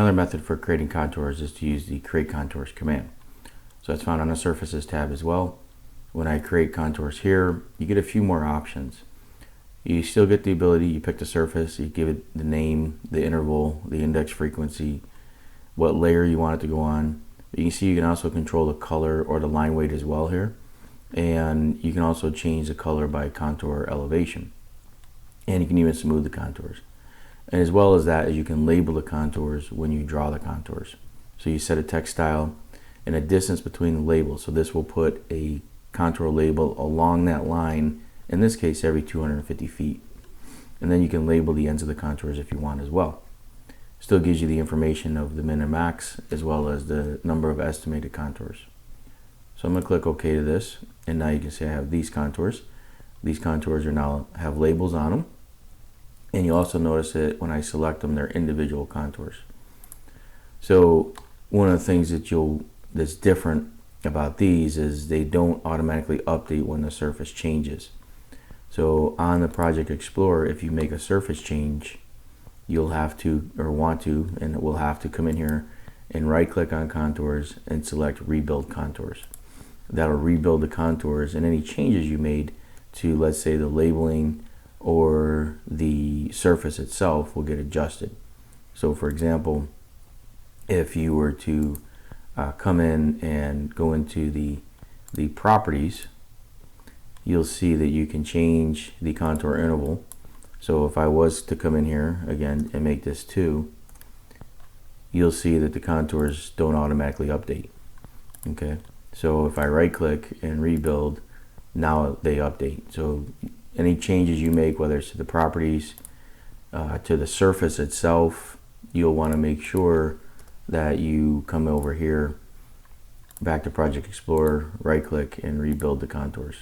Another method for creating contours is to use the Create Contours command. So it's found on the Surfaces tab as well. When I create contours here, you get a few more options. You still get the ability, you pick the surface, you give it the name, the interval, the index frequency, what layer you want it to go on. You can see you can also control the color or the line weight as well here. And you can also change the color by contour elevation. And you can even smooth the contours. And as well as that, you can label the contours when you draw the contours. So you set a text style and a distance between the labels. So this will put a contour label along that line, in this case every 250 feet. And then you can label the ends of the contours if you want as well. Still gives you the information of the min and max as well as the number of estimated contours. So I'm going to click OK to this, and now you can see I have these contours. These contours are now have labels on them, and you also notice that when I select them, they're individual contours. So one of the things that's different about these is they don't automatically update when the surface changes. So on the Project Explorer, if you make a surface change, you'll have to, or want to, and it will have to come in here and right click on contours and select rebuild contours. That'll rebuild the contours, and any changes you made to, let's say, the labeling or the surface itself will get adjusted. So for example, if you were to come in and go into the properties, you'll see that you can change the contour interval. So if I was to come in here again and make this 2, you'll see that the contours don't automatically update. Okay, so if I right click and rebuild, now they update. So any changes you make, whether it's to the properties, to the surface itself, you'll want to make sure that you come over here back to Project Explorer, right click and rebuild the contours.